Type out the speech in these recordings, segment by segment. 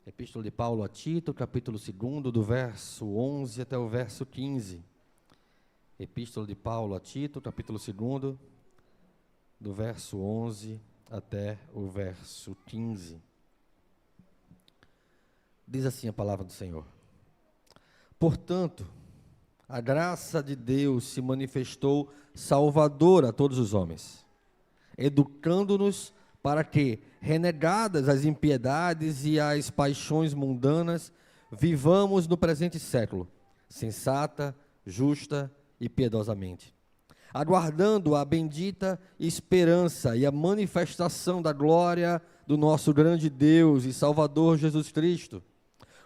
Epístola de Paulo a Tito, capítulo 2, do verso 11 até o verso 15. Epístola de Paulo a Tito, capítulo 2, do verso 11 até o verso 15. Diz assim a palavra do Senhor: Portanto, a graça de Deus se manifestou salvadora a todos os homens, educando-nos para que, renegadas as impiedades e as paixões mundanas, vivamos no presente século, sensata, justa e piedosamente, aguardando a bendita esperança e a manifestação da glória do nosso grande Deus e Salvador Jesus Cristo,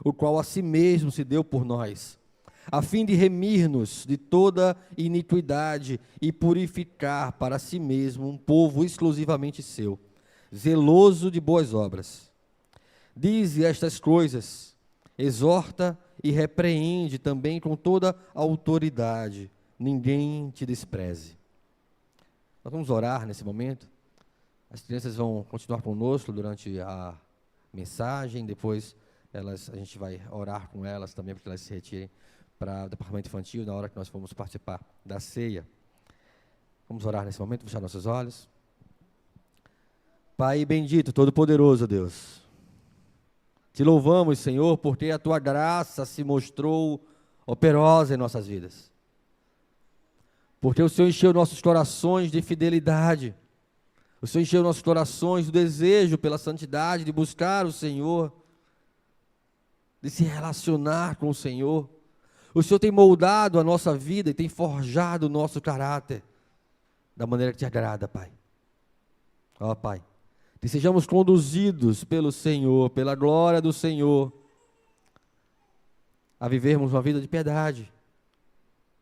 o qual a si mesmo se deu por nós, a fim de remir-nos de toda iniquidade e purificar para si mesmo um povo exclusivamente seu, zeloso de boas obras. Dize estas coisas, exorta e repreende também com toda a autoridade, ninguém te despreze. Nós vamos orar nesse momento. As crianças vão continuar conosco durante a mensagem, depois a gente vai orar com elas também, para que elas se retirem para o departamento infantil, na hora que nós formos participar da ceia. Vamos orar nesse momento, fechar nossos olhos. Pai bendito, todo-poderoso Deus, te louvamos, Senhor, porque a tua graça se mostrou operosa em nossas vidas, porque o Senhor encheu nossos corações de fidelidade, o Senhor encheu nossos corações do desejo pela santidade, de buscar o Senhor, de se relacionar com o Senhor. O Senhor tem moldado a nossa vida e tem forjado o nosso caráter da maneira que te agrada, Pai. Ó Pai, que sejamos conduzidos pelo Senhor, pela glória do Senhor, a vivermos uma vida de piedade.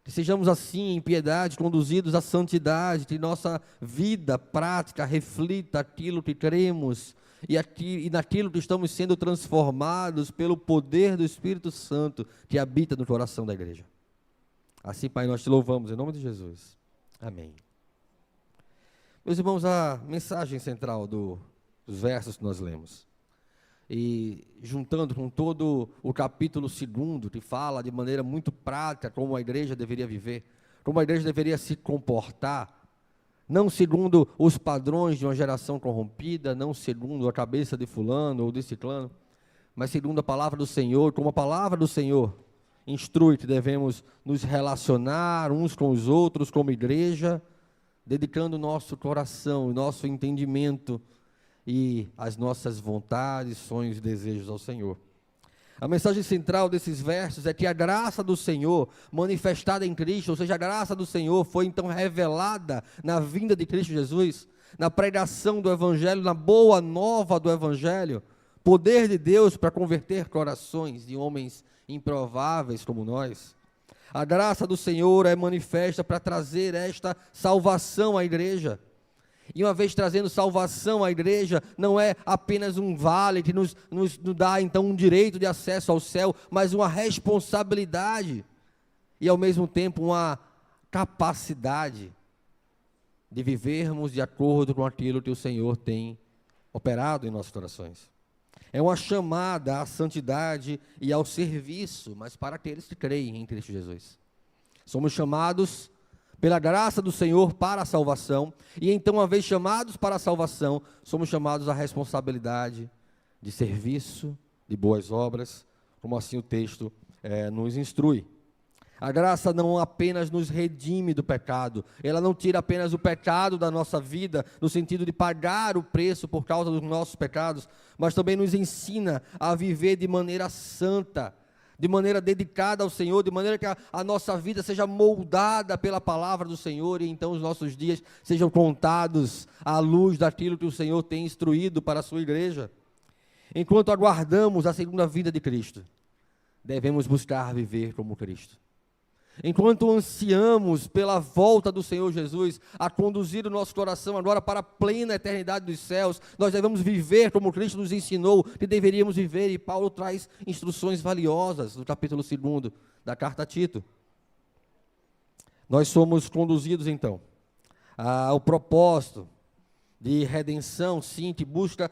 Que sejamos assim, em piedade, conduzidos à santidade, que nossa vida prática reflita aquilo que cremos e naquilo que estamos sendo transformados pelo poder do Espírito Santo que habita no coração da igreja. Assim, Pai, nós te louvamos em nome de Jesus. Amém. Meus irmãos, a mensagem central dos versos que nós lemos, e juntando com todo o capítulo 2, que fala de maneira muito prática como a igreja deveria viver, como a igreja deveria se comportar, não segundo os padrões de uma geração corrompida, não segundo a cabeça de fulano ou de ciclano, mas segundo a palavra do Senhor, como a palavra do Senhor instrui que devemos nos relacionar uns com os outros como igreja, dedicando o nosso coração, o nosso entendimento e as nossas vontades, sonhos e desejos ao Senhor. A mensagem central desses versos é que a graça do Senhor manifestada em Cristo, ou seja, a graça do Senhor foi então revelada na vinda de Cristo Jesus, na pregação do Evangelho, na boa nova do Evangelho, poder de Deus para converter corações de homens improváveis como nós. A graça do Senhor é manifesta para trazer esta salvação à igreja. E uma vez trazendo salvação à igreja, não é apenas um vale que nos dá então um direito de acesso ao céu, mas uma responsabilidade e ao mesmo tempo uma capacidade de vivermos de acordo com aquilo que o Senhor tem operado em nossos corações. É uma chamada à santidade e ao serviço, mas para aqueles que creem em Cristo Jesus. Somos chamados pela graça do Senhor para a salvação, e então, uma vez chamados para a salvação, somos chamados à responsabilidade de serviço, de boas obras, como assim o texto nos instrui. A graça não apenas nos redime do pecado, ela não tira apenas o pecado da nossa vida, no sentido de pagar o preço por causa dos nossos pecados, mas também nos ensina a viver de maneira santa, de maneira dedicada ao Senhor, de maneira que a nossa vida seja moldada pela palavra do Senhor, e então os nossos dias sejam contados à luz daquilo que o Senhor tem instruído para a sua igreja. Enquanto aguardamos a segunda vinda de Cristo, devemos buscar viver como Cristo. Enquanto ansiamos pela volta do Senhor Jesus, a conduzir o nosso coração agora para a plena eternidade dos céus, nós devemos viver como Cristo nos ensinou que deveríamos viver, e Paulo traz instruções valiosas no capítulo 2 da carta a Tito. Nós somos conduzidos então ao propósito de redenção, sim, que busca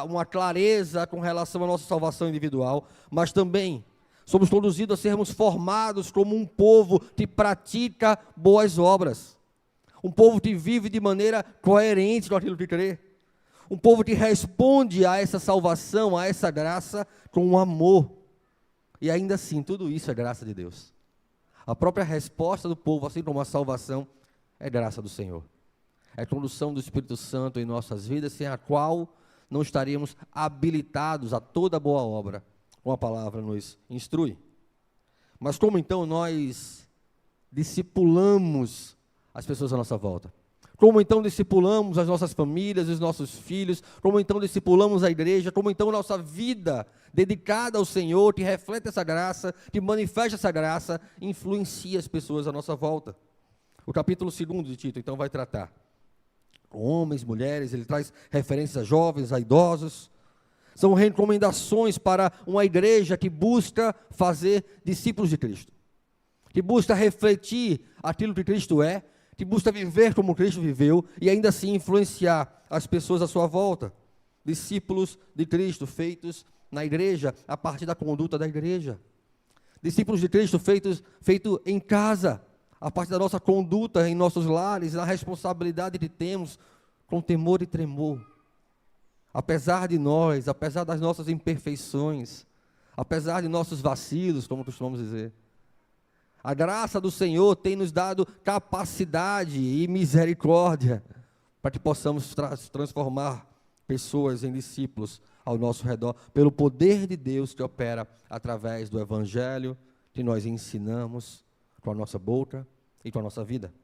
uma clareza com relação à nossa salvação individual, mas também somos conduzidos a sermos formados como um povo que pratica boas obras, um povo que vive de maneira coerente com aquilo que crê, um povo que responde a essa salvação, a essa graça com amor. E ainda assim, tudo isso é graça de Deus. A própria resposta do povo, assim como a salvação, é graça do Senhor. É a condução do Espírito Santo em nossas vidas, sem a qual não estaríamos habilitados a toda boa obra, como a palavra nos instrui. Mas como então nós discipulamos as pessoas à nossa volta? Como então discipulamos as nossas famílias, os nossos filhos? Como então discipulamos a igreja? Como então nossa vida dedicada ao Senhor, que reflete essa graça, que manifesta essa graça, influencia as pessoas à nossa volta? O capítulo 2 de Tito, então, vai tratar com homens, mulheres, ele traz referências a jovens, a idosos. São recomendações para uma igreja que busca fazer discípulos de Cristo, que busca refletir aquilo que Cristo é, que busca viver como Cristo viveu e ainda assim influenciar as pessoas à sua volta. Discípulos de Cristo feitos na igreja, a partir da conduta da igreja. Discípulos de Cristo feito em casa, a partir da nossa conduta em nossos lares, na responsabilidade que temos com temor e tremor. Apesar de nós, apesar das nossas imperfeições, apesar de nossos vacilos, como costumamos dizer, a graça do Senhor tem nos dado capacidade e misericórdia para que possamos transformar pessoas em discípulos ao nosso redor, pelo poder de Deus que opera através do Evangelho que nós ensinamos com a nossa boca e com a nossa vida.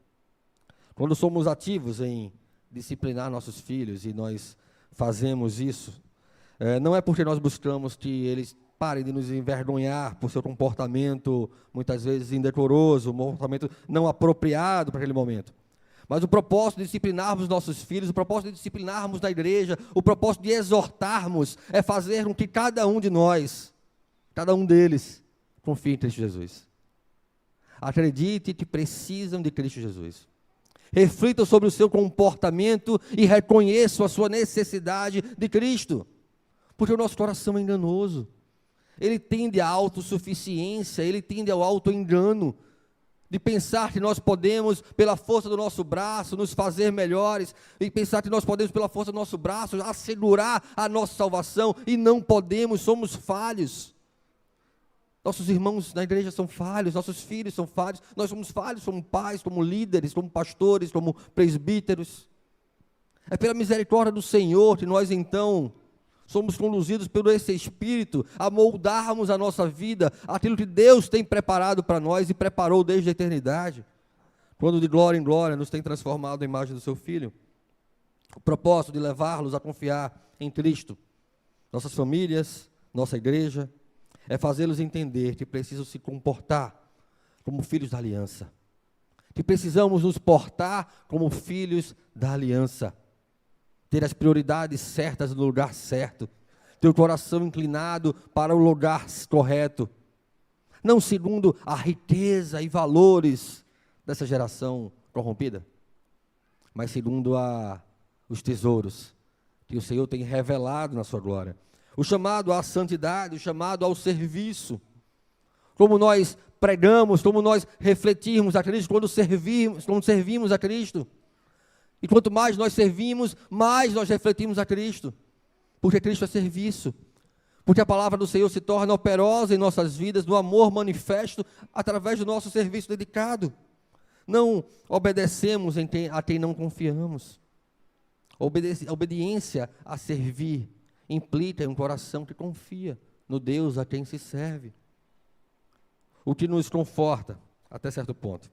Quando somos ativos em disciplinar nossos filhos, e nós fazemos isso, não é porque nós buscamos que eles parem de nos envergonhar por seu comportamento, muitas vezes indecoroso, um comportamento não apropriado para aquele momento. Mas o propósito de disciplinarmos nossos filhos, o propósito de disciplinarmos na igreja, o propósito de exortarmos, é fazer com que cada um de nós, cada um deles, confie em Cristo Jesus. Acredite que precisam de Cristo Jesus. Reflitam sobre o seu comportamento e reconheçam a sua necessidade de Cristo. Porque o nosso coração é enganoso. Ele tende à autossuficiência, ele tende ao autoengano, de pensar que nós podemos, pela força do nosso braço, nos fazer melhores, e pensar que nós podemos, pela força do nosso braço, assegurar a nossa salvação, e não podemos, somos falhos. Nossos irmãos na igreja são falhos, nossos filhos são falhos, nós somos falhos como pais, como líderes, como pastores, como presbíteros. É pela misericórdia do Senhor que nós então somos conduzidos pelo esse Espírito a moldarmos a nossa vida, aquilo que Deus tem preparado para nós e preparou desde a eternidade, quando de glória em glória nos tem transformado à imagem do seu Filho. O propósito de levá-los a confiar em Cristo, nossas famílias, nossa igreja, é fazê-los entender que precisam se comportar como filhos da aliança, que precisamos nos portar como filhos da aliança, ter as prioridades certas no lugar certo, ter o coração inclinado para o lugar correto, não segundo a riqueza e valores dessa geração corrompida, mas segundo os tesouros que o Senhor tem revelado na sua glória. O chamado à santidade, o chamado ao serviço, como nós pregamos, como nós refletirmos a Cristo, quando servimos a Cristo. E quanto mais nós servimos, mais nós refletimos a Cristo, porque Cristo é serviço, porque a palavra do Senhor se torna operosa em nossas vidas, no amor manifesto, através do nosso serviço dedicado. Não obedecemos a quem não confiamos. A obediência a servir implica em um coração que confia no Deus a quem se serve. O que nos conforta, até certo ponto,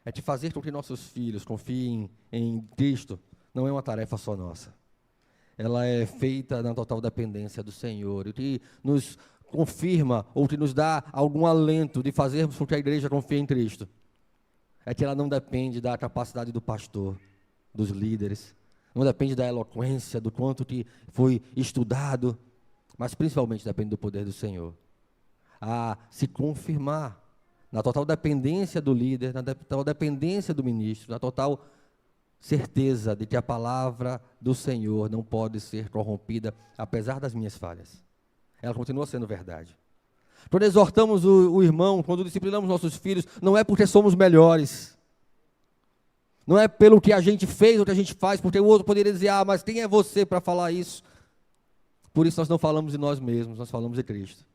é de fazer com que nossos filhos confiem em Cristo, não é uma tarefa só nossa. Ela é feita na total dependência do Senhor. E o que nos confirma, ou que nos dá algum alento de fazermos com que a igreja confie em Cristo, é que ela não depende da capacidade do pastor, dos líderes, não depende da eloquência, do quanto que foi estudado, mas principalmente depende do poder do Senhor. A se confirmar na total dependência do líder, na total dependência do ministro, na total certeza de que a palavra do Senhor não pode ser corrompida, apesar das minhas falhas. Ela continua sendo verdade. Quando exortamos o irmão, quando disciplinamos nossos filhos, não é porque somos melhores. Não é pelo que a gente fez ou que a gente faz, porque o outro poderia dizer, mas quem é você para falar isso? Por isso nós não falamos de nós mesmos, nós falamos de Cristo.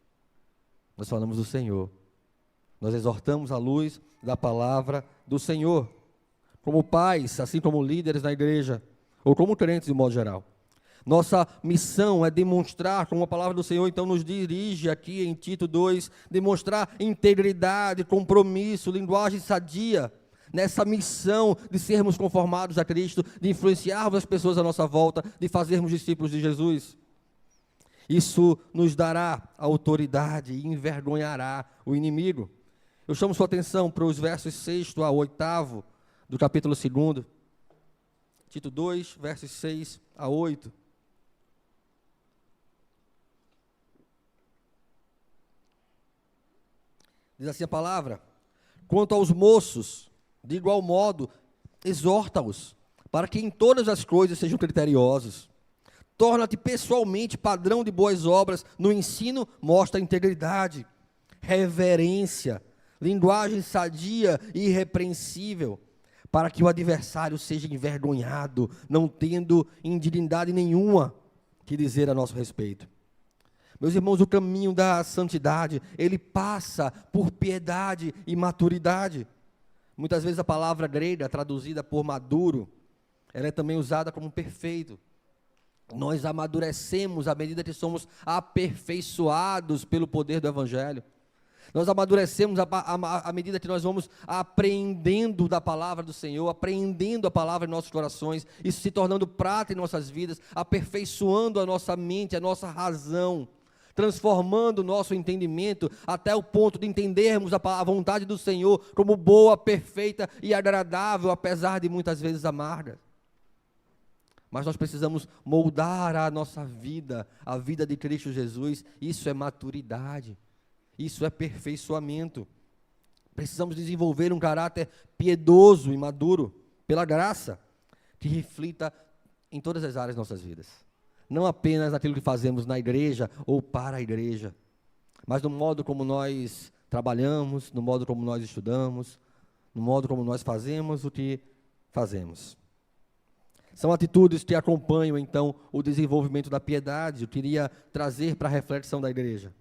Nós falamos do Senhor. Nós exortamos à luz da palavra do Senhor. Como pais, assim como líderes na igreja, ou como crentes de modo geral. Nossa missão é demonstrar, como a palavra do Senhor então nos dirige aqui em Tito 2, demonstrar integridade, compromisso, linguagem sadia, nessa missão de sermos conformados a Cristo, de influenciarmos as pessoas à nossa volta, de fazermos discípulos de Jesus. Isso nos dará autoridade e envergonhará o inimigo. Eu chamo sua atenção para os versos 6 a 8 do capítulo 2, Tito 2, versos 6 a 8. Diz assim a palavra: quanto aos moços, de igual modo, exorta-os, para que em todas as coisas sejam criteriosos. Torna-te pessoalmente padrão de boas obras, no ensino mostra integridade, reverência, linguagem sadia e irrepreensível, para que o adversário seja envergonhado, não tendo indignidade nenhuma que dizer a nosso respeito. Meus irmãos, o caminho da santidade, ele passa por piedade e maturidade. Muitas vezes a palavra grega, traduzida por maduro, ela é também usada como perfeito. Nós amadurecemos à medida que somos aperfeiçoados pelo poder do Evangelho. Nós amadurecemos à medida que nós vamos aprendendo da palavra do Senhor, aprendendo a palavra em nossos corações, isso se tornando prática em nossas vidas, aperfeiçoando a nossa mente, a nossa razão, transformando o nosso entendimento até o ponto de entendermos a vontade do Senhor como boa, perfeita e agradável, apesar de muitas vezes amarga. Mas nós precisamos moldar a nossa vida, a vida de Cristo Jesus. Isso é maturidade, isso é aperfeiçoamento. Precisamos desenvolver um caráter piedoso e maduro, pela graça, que reflita em todas as áreas de nossas vidas. Não apenas naquilo que fazemos na igreja ou para a igreja, mas no modo como nós trabalhamos, no modo como nós estudamos, no modo como nós fazemos o que fazemos. São atitudes que acompanham, então, o desenvolvimento da piedade. Eu queria trazer para a reflexão da igreja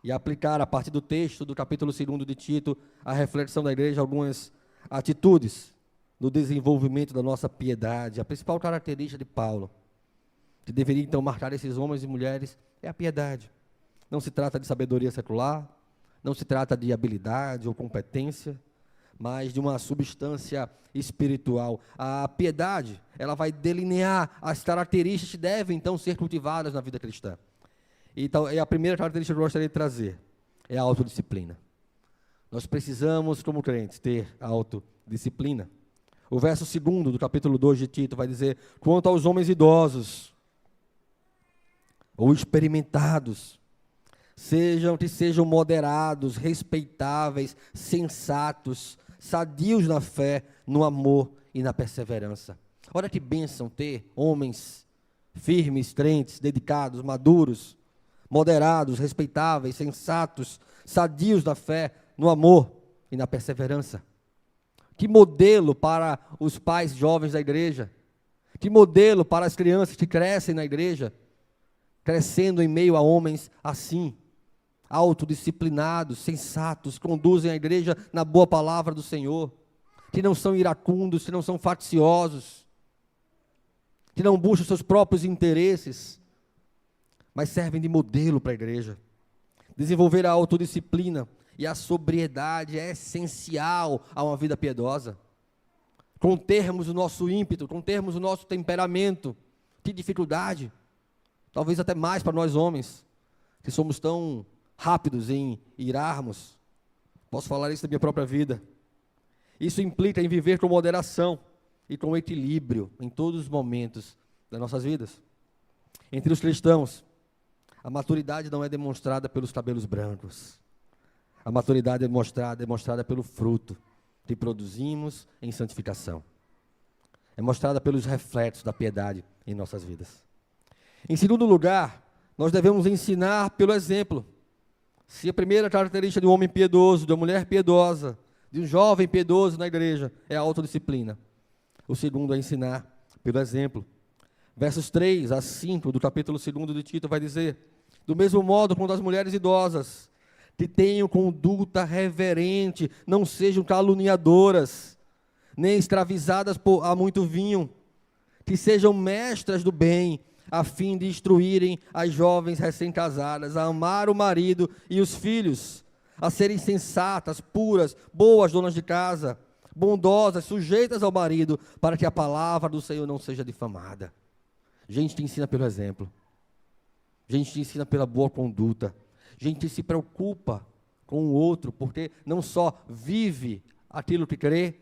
e aplicar, a partir do texto do capítulo 2 de Tito, a reflexão da igreja, algumas atitudes no desenvolvimento da nossa piedade. A principal característica de Paulo, que deveria, então, marcar esses homens e mulheres, é a piedade. Não se trata de sabedoria secular, não se trata de habilidade ou competência, mas de uma substância espiritual. A piedade, ela vai delinear as características que devem, então, ser cultivadas na vida cristã. Então, a primeira característica que eu gostaria de trazer é a autodisciplina. Nós precisamos, como crentes, ter autodisciplina. O verso 2 do capítulo 2 de Tito vai dizer: quanto aos homens idosos, ou experimentados, sejam moderados, respeitáveis, sensatos, sadios na fé, no amor e na perseverança. Olha que bênção ter homens firmes, crentes, dedicados, maduros, moderados, respeitáveis, sensatos, sadios na fé, no amor e na perseverança. Que modelo para os pais jovens da igreja, que modelo para as crianças que crescem na igreja, crescendo em meio a homens assim, autodisciplinados, sensatos, conduzem a igreja na boa palavra do Senhor, que não são iracundos, que não são facciosos, que não buscam seus próprios interesses, mas servem de modelo para a igreja. Desenvolver a autodisciplina e a sobriedade é essencial a uma vida piedosa. Contermos o nosso ímpeto, contermos o nosso temperamento. Que dificuldade, talvez até mais para nós homens, que somos tão rápidos em irarmos. Posso falar isso da minha própria vida. Isso implica em viver com moderação e com equilíbrio em todos os momentos das nossas vidas. Entre os cristãos, a maturidade não é demonstrada pelos cabelos brancos. A maturidade é demonstrada pelo fruto que produzimos em santificação. é mostrada pelos reflexos da piedade em nossas vidas. Em segundo lugar, nós devemos ensinar pelo exemplo. Se a primeira característica de um homem piedoso, de uma mulher piedosa, de um jovem piedoso na igreja é a autodisciplina, o segundo é ensinar pelo exemplo. Versos 3 a 5 do capítulo 2 de Tito vai dizer: do mesmo modo, quanto as mulheres idosas, que tenham conduta reverente, não sejam caluniadoras, nem escravizadas a muito vinho, que sejam mestras do bem, a fim de instruírem as jovens recém-casadas a amar o marido e os filhos, a serem sensatas, puras, boas donas de casa, bondosas, sujeitas ao marido, para que a palavra do Senhor não seja difamada. A gente te ensina pelo exemplo. A gente te ensina pela boa conduta. A gente se preocupa com o outro, porque não só vive aquilo que crê,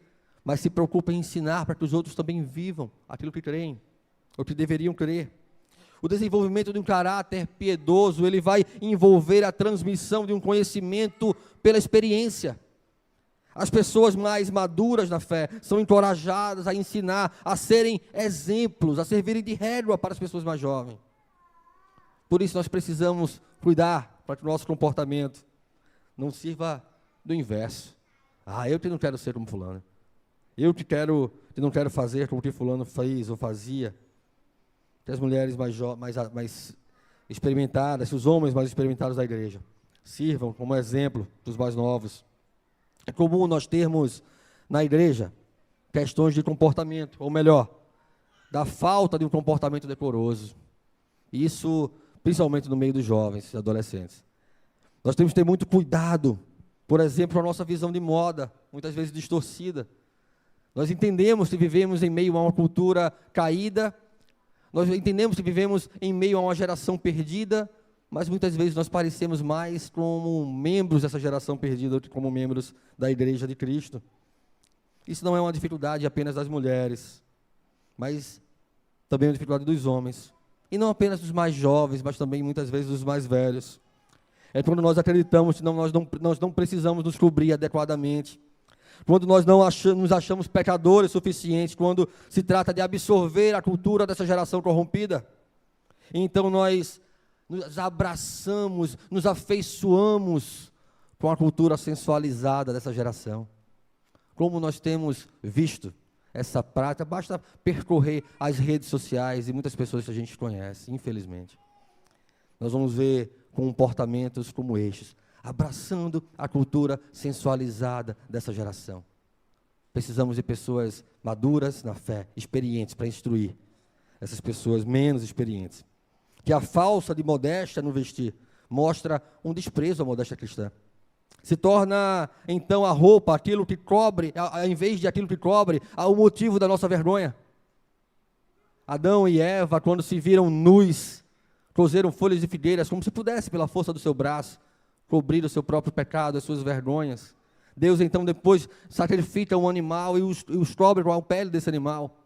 mas se preocupa em ensinar para que os outros também vivam aquilo que creem, ou que deveriam crer. O desenvolvimento de um caráter piedoso, ele vai envolver a transmissão de um conhecimento pela experiência. As pessoas mais maduras na fé são encorajadas a ensinar, a serem exemplos, a servirem de régua para as pessoas mais jovens. Por isso nós precisamos cuidar para que o nosso comportamento não sirva do inverso. Eu que não quero ser como fulano. Eu que não quero fazer como que fulano fez ou fazia. Que as mulheres mais experimentadas, que os homens mais experimentados da igreja sirvam como exemplo dos mais novos. É comum nós termos na igreja questões de comportamento, ou melhor, da falta de um comportamento decoroso. Isso, principalmente no meio dos jovens e adolescentes. Nós temos que ter muito cuidado, por exemplo, a nossa visão de moda, muitas vezes distorcida. Nós entendemos que vivemos em meio a uma cultura caída, nós entendemos que vivemos em meio a uma geração perdida, mas muitas vezes nós parecemos mais como membros dessa geração perdida do que como membros da Igreja de Cristo. Isso não é uma dificuldade apenas das mulheres, mas também uma dificuldade dos homens. E não apenas dos mais jovens, mas também muitas vezes dos mais velhos. É quando nós acreditamos que nós não precisamos nos cobrir adequadamente, quando nós não nos achamos pecadores suficientes, quando se trata de absorver a cultura dessa geração corrompida. Então nós nos abraçamos, nos afeiçoamos com a cultura sensualizada dessa geração. Como nós temos visto essa prática, basta percorrer as redes sociais e muitas pessoas que a gente conhece, infelizmente. Nós vamos ver comportamentos como estes, abraçando a cultura sensualizada dessa geração. Precisamos de pessoas maduras na fé, experientes, para instruir essas pessoas menos experientes. Que a falsa de modéstia no vestir mostra um desprezo à modéstia cristã. Se torna, então, a roupa aquilo que cobre, ao invés de aquilo que cobre, o motivo da nossa vergonha. Adão e Eva, quando se viram nus, cozeram folhas de figueiras, como se pudesse, pela força do seu braço, cobrir o seu próprio pecado, as suas vergonhas. Deus, então, depois sacrifica um animal e os cobre com a pele desse animal.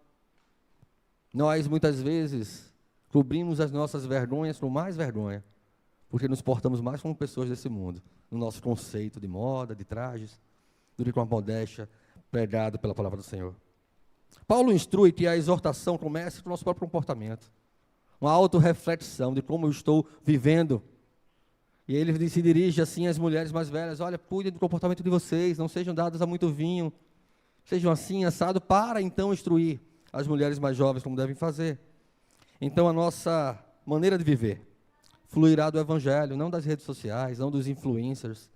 Nós, muitas vezes, cobrimos as nossas vergonhas com mais vergonha, porque nos portamos mais como pessoas desse mundo, no nosso conceito de moda, de trajes, do que com a modéstia pregada pela palavra do Senhor. Paulo instrui que a exortação comece com o nosso próprio comportamento, uma autorreflexão de como eu estou vivendo. E ele se dirige assim às mulheres mais velhas: olha, cuidem do comportamento de vocês, não sejam dadas a muito vinho, sejam assim, assado, para então instruir as mulheres mais jovens como devem fazer. Então a nossa maneira de viver fluirá do Evangelho, não das redes sociais, não dos influencers,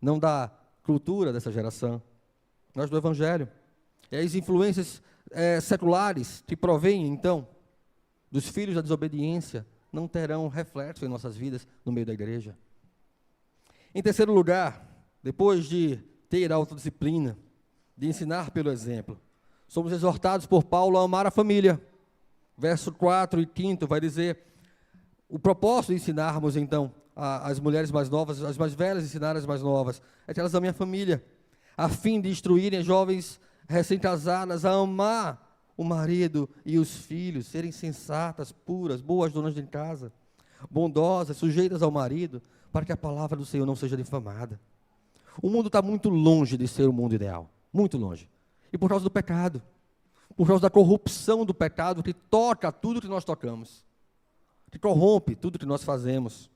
não da cultura dessa geração, mas do Evangelho. E as influências seculares que provêm, então, dos filhos da desobediência, não terão reflexo em nossas vidas no meio da igreja. Em terceiro lugar, depois de ter a autodisciplina, de ensinar pelo exemplo, somos exortados por Paulo a amar a família. Verso 4 e 5 vai dizer: o propósito de ensinarmos, então, as mulheres mais novas, as mais velhas ensinarem as mais novas, é que elas amem a família, a fim de instruírem as jovens recém-casadas a amar o marido e os filhos, serem sensatas, puras, boas donas de casa, bondosas, sujeitas ao marido, para que a palavra do Senhor não seja difamada. O mundo está muito longe de ser o mundo ideal, muito longe. E por causa do pecado, por causa da corrupção do pecado que toca tudo que nós tocamos, que corrompe tudo que nós fazemos.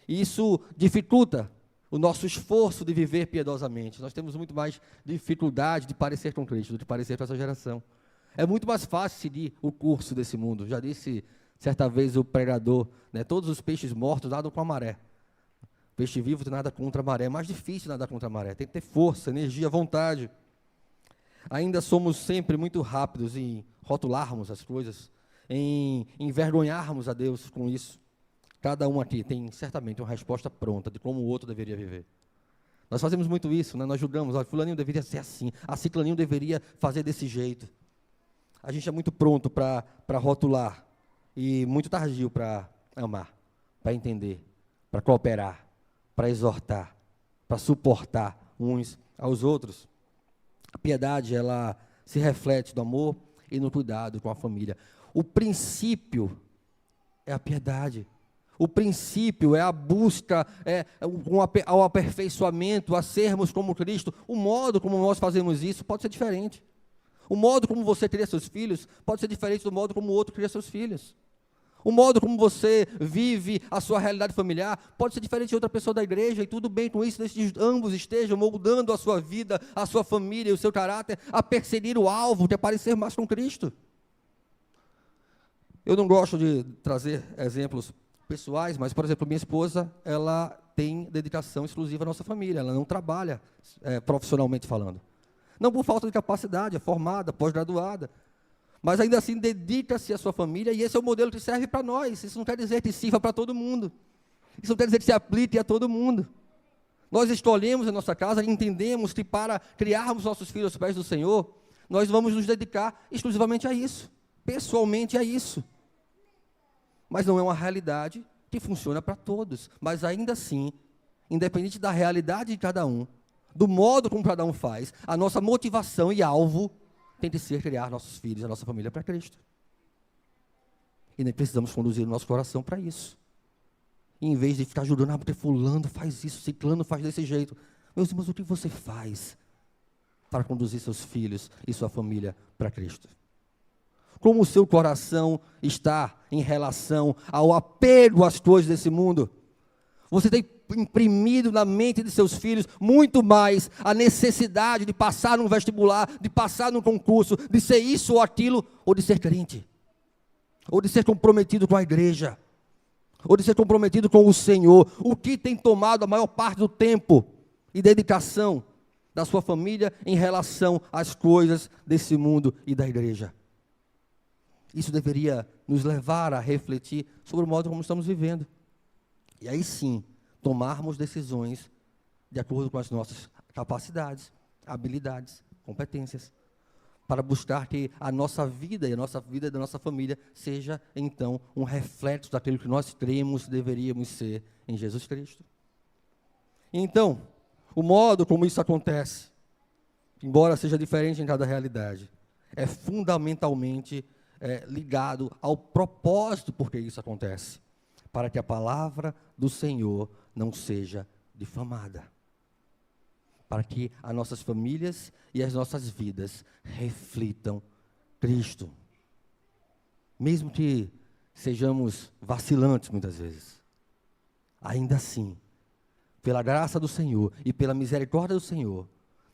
E isso dificulta o nosso esforço de viver piedosamente. Nós temos muito mais dificuldade de parecer com Cristo do que parecer com essa geração. É muito mais fácil seguir o curso desse mundo. Já disse certa vez o pregador, né, todos os peixes mortos nadam com a maré. Peixe vivo nada contra a maré. É mais difícil nadar contra a maré. Tem que ter força, energia, vontade. Ainda somos sempre muito rápidos em rotularmos as coisas, em envergonharmos a Deus com isso. Cada um aqui tem certamente uma resposta pronta de como o outro deveria viver. Nós fazemos muito isso, né? Nós julgamos, fulaninho deveria ser assim, a ciclaninho deveria fazer desse jeito. A gente é muito pronto para rotular e muito tardio para amar, para entender, para cooperar, para exortar, para suportar uns aos outros. A piedade, ela se reflete no amor e no cuidado com a família. O princípio é a piedade. O princípio é a busca, ao aperfeiçoamento, a sermos como Cristo. O modo como nós fazemos isso pode ser diferente. O modo como você cria seus filhos pode ser diferente do modo como o outro cria seus filhos. O modo como você vive a sua realidade familiar pode ser diferente de outra pessoa da igreja, e tudo bem com isso, desde que ambos estejam moldando a sua vida, a sua família e o seu caráter a perseguir o alvo, de parecer mais com Cristo. Eu não gosto de trazer exemplos pessoais, mas, por exemplo, minha esposa, ela tem dedicação exclusiva à nossa família, ela não trabalha profissionalmente falando. Não por falta de capacidade, é formada, pós-graduada, mas ainda assim dedica-se à sua família, e esse é o modelo que serve para nós. Isso não quer dizer que sirva para todo mundo, isso não quer dizer que se aplique a todo mundo. Nós escolhemos a nossa casa e entendemos que para criarmos nossos filhos aos pés do Senhor, nós vamos nos dedicar exclusivamente a isso, pessoalmente a isso. Mas não é uma realidade que funciona para todos. Mas ainda assim, independente da realidade de cada um, do modo como cada um faz, a nossa motivação e alvo tem de ser criar nossos filhos, a nossa família para Cristo. E nem precisamos conduzir o nosso coração para isso. E em vez de ficar ajudando, porque fulano faz isso, ciclano faz desse jeito. Meus irmãos, o que você faz para conduzir seus filhos e sua família para Cristo? Como o seu coração está em relação ao apego às coisas desse mundo? Você tem imprimido na mente de seus filhos muito mais a necessidade de passar num vestibular, de passar num concurso, de ser isso ou aquilo, ou de ser crente, ou de ser comprometido com a igreja, ou de ser comprometido com o Senhor. O que tem tomado a maior parte do tempo e dedicação da sua família em relação às coisas desse mundo e da igreja? Isso deveria nos levar a refletir sobre o modo como estamos vivendo. E aí sim, tomarmos decisões de acordo com as nossas capacidades, habilidades, competências, para buscar que a nossa vida e a nossa vida da nossa família seja, então, um reflexo daquilo que nós cremos deveríamos ser em Jesus Cristo. Então, o modo como isso acontece, embora seja diferente em cada realidade, é fundamentalmente ligado ao propósito por que isso acontece, para que a palavra do Senhor não seja difamada, para que as nossas famílias e as nossas vidas reflitam Cristo, mesmo que sejamos vacilantes muitas vezes, ainda assim, pela graça do Senhor e pela misericórdia do Senhor,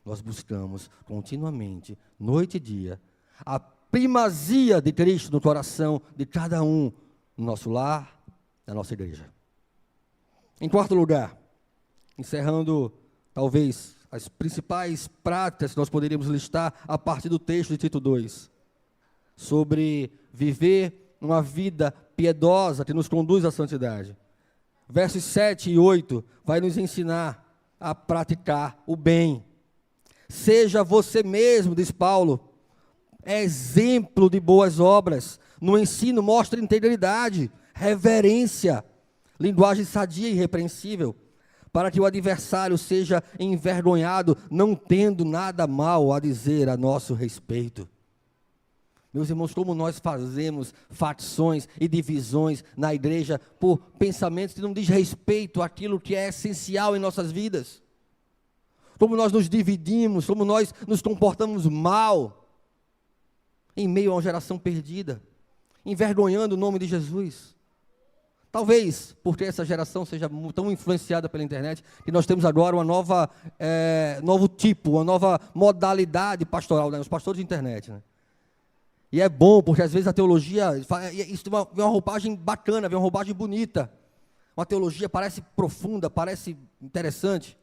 nós buscamos continuamente, noite e dia, a primazia de Cristo no coração de cada um, no nosso lar, na nossa igreja. Em quarto lugar, encerrando talvez as principais práticas que nós poderíamos listar a partir do texto de Tito 2, sobre viver uma vida piedosa que nos conduz à santidade. Versos 7 e 8 vai nos ensinar a praticar o bem. Seja você mesmo, diz Paulo, exemplo de boas obras. No ensino mostra integridade, reverência, linguagem sadia e irrepreensível, para que o adversário seja envergonhado, não tendo nada mal a dizer a nosso respeito. Meus irmãos, como nós fazemos facções e divisões na igreja por pensamentos que não diz respeito àquilo que é essencial em nossas vidas. Como nós nos dividimos, como nós nos comportamos mal. em meio a uma geração perdida, envergonhando o nome de Jesus. Talvez, porque essa geração seja tão influenciada pela internet, que nós temos agora uma novo tipo, uma nova modalidade pastoral, né? Os pastores de internet, né? E é bom, porque às vezes a teologia, isso vem uma roupagem bacana, vem uma roupagem bonita. Uma teologia parece profunda, parece interessante.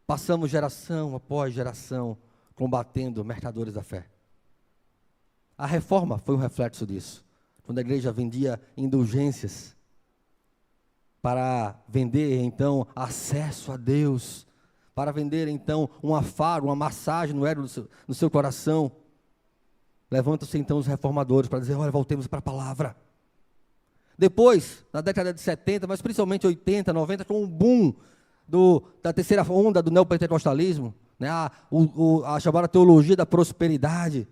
Passamos geração após geração combatendo mercadores da fé. A reforma foi um reflexo disso. Quando a igreja vendia indulgências para vender, então, acesso a Deus, para vender, então, um afago, uma massagem no seu coração. Levantam-se, então, os reformadores para dizer, olha, voltemos para a palavra. Depois, na década de 70, mas principalmente 80, 90, com o boom da terceira onda do neopentecostalismo, né, a chamada teologia da prosperidade,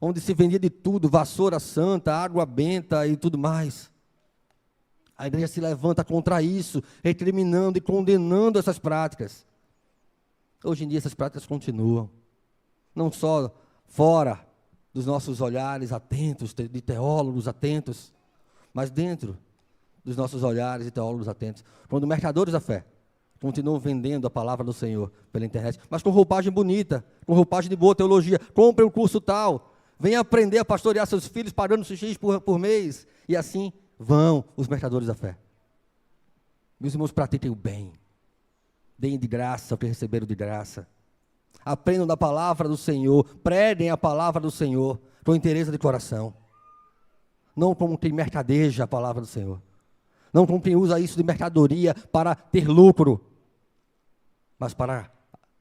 onde se vendia de tudo, vassoura santa, água benta e tudo mais. A igreja se levanta contra isso, recriminando e condenando essas práticas. Hoje em dia essas práticas continuam, não só fora dos nossos olhares atentos, de teólogos atentos, mas dentro dos nossos olhares e teólogos atentos. Quando mercadores da fé continuam vendendo a palavra do Senhor pela internet, mas com roupagem bonita, com roupagem de boa teologia. Compre um curso tal, venha aprender a pastorear seus filhos pagando X por mês. E assim vão os mercadores da fé. Meus irmãos, pratiquem o bem. Deem de graça o que receberam de graça. Aprendam da palavra do Senhor, preguem a palavra do Senhor com interesse de coração. Não como quem mercadeja a palavra do Senhor. Não como quem usa isso de mercadoria para ter lucro, mas para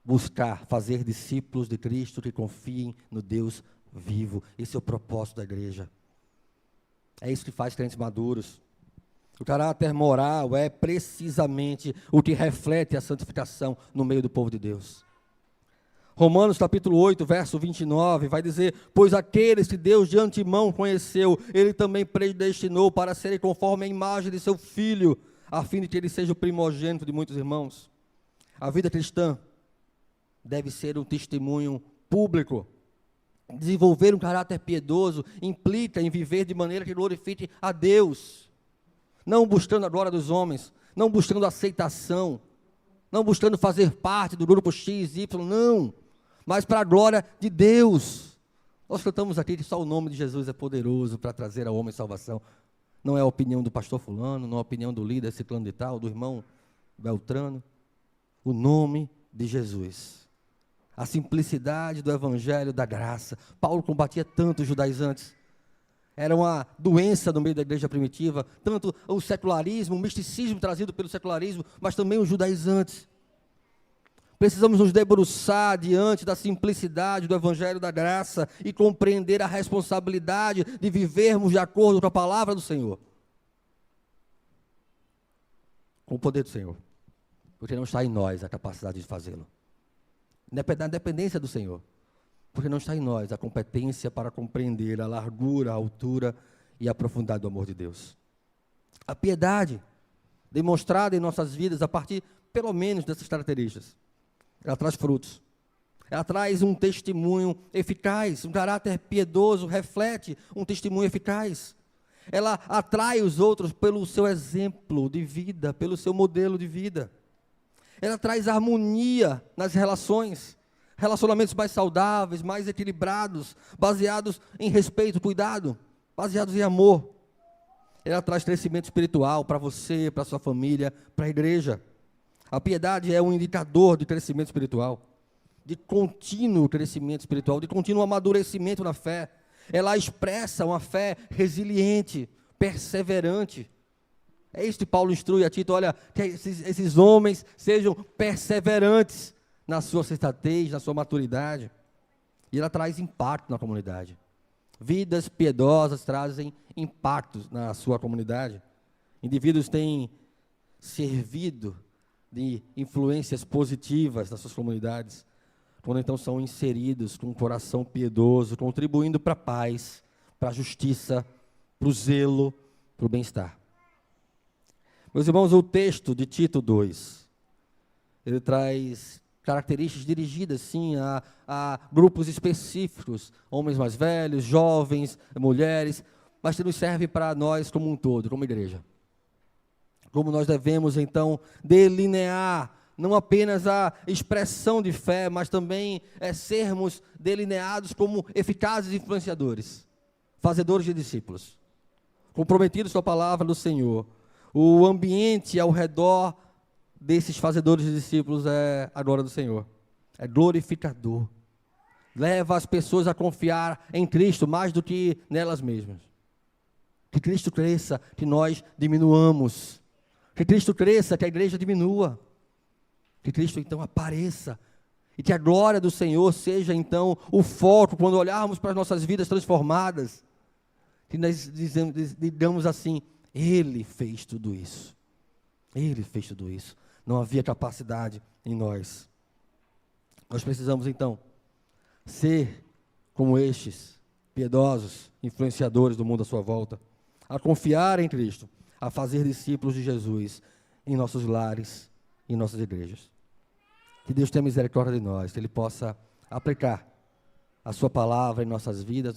buscar fazer discípulos de Cristo que confiem no Deus vivo. Esse é o propósito da igreja. É isso que faz crentes maduros. O caráter moral é precisamente o que reflete a santificação no meio do povo de Deus. Romanos capítulo 8, verso 29, vai dizer, pois aqueles que Deus de antemão conheceu, Ele também predestinou para serem conforme a imagem de seu Filho, a fim de que Ele seja o primogênito de muitos irmãos. A vida cristã deve ser um testemunho público. Desenvolver um caráter piedoso implica em viver de maneira que glorifique a Deus, não buscando a glória dos homens, não buscando aceitação, não buscando fazer parte do grupo X, Y, não, mas para a glória de Deus. Nós cantamos aqui que só o nome de Jesus é poderoso para trazer ao homem salvação. Não é a opinião do pastor fulano, não é a opinião do líder ciclano de tal, do irmão Beltrano. O nome de Jesus. A simplicidade do evangelho da graça. Paulo combatia tanto os judaizantes. Era uma doença no meio da igreja primitiva, tanto o secularismo, o misticismo trazido pelo secularismo, mas também os judaizantes. Precisamos nos debruçar diante da simplicidade do evangelho da graça e compreender a responsabilidade de vivermos de acordo com a palavra do Senhor. Com o poder do Senhor. Porque não está em nós a capacidade de fazê-lo. Na dependência do Senhor. Porque não está em nós a competência para compreender a largura, a altura e a profundidade do amor de Deus. A piedade, demonstrada em nossas vidas a partir, pelo menos, dessas características. Ela traz frutos. Ela traz um testemunho eficaz. Um caráter piedoso reflete um testemunho eficaz. Ela atrai os outros pelo seu exemplo de vida, pelo seu modelo de vida. Ela traz harmonia nas relações. Relacionamentos mais saudáveis, mais equilibrados, baseados em respeito, cuidado, baseados em amor. Ela traz crescimento espiritual para você, para a sua família, para a igreja. A piedade é um indicador de crescimento espiritual, de contínuo crescimento espiritual, de contínuo amadurecimento na fé. Ela expressa uma fé resiliente, perseverante. É isso que Paulo instrui a Tito, olha, que esses homens sejam perseverantes na sua sensatez, na sua maturidade. E ela traz impacto na comunidade. Vidas piedosas trazem impactos na sua comunidade. Indivíduos têm servido de influências positivas nas suas comunidades, quando então são inseridos com um coração piedoso, contribuindo para a paz, para a justiça, para o zelo, para o bem-estar. Meus irmãos, o texto de Tito 2, ele traz características dirigidas, sim, a grupos específicos, homens mais velhos, jovens, mulheres, mas que nos serve para nós como um todo, como igreja. Como nós devemos, então, delinear, não apenas a expressão de fé, mas também sermos delineados como eficazes influenciadores, fazedores de discípulos, comprometidos com a palavra do Senhor. O ambiente ao redor desses fazedores de discípulos é a glória do Senhor, é glorificador, leva as pessoas a confiar em Cristo mais do que nelas mesmas. Que Cristo cresça, que nós diminuamos, que Cristo cresça, que a igreja diminua, que Cristo então apareça, e que a glória do Senhor seja então o foco, quando olharmos para as nossas vidas transformadas, que nós digamos assim, Ele fez tudo isso, Ele fez tudo isso. Não havia capacidade em nós. Nós precisamos, então, ser como estes, piedosos, influenciadores do mundo à sua volta, a confiar em Cristo, a fazer discípulos de Jesus em nossos lares, em nossas igrejas. Que Deus tenha misericórdia de nós, que Ele possa aplicar a sua palavra em nossas vidas,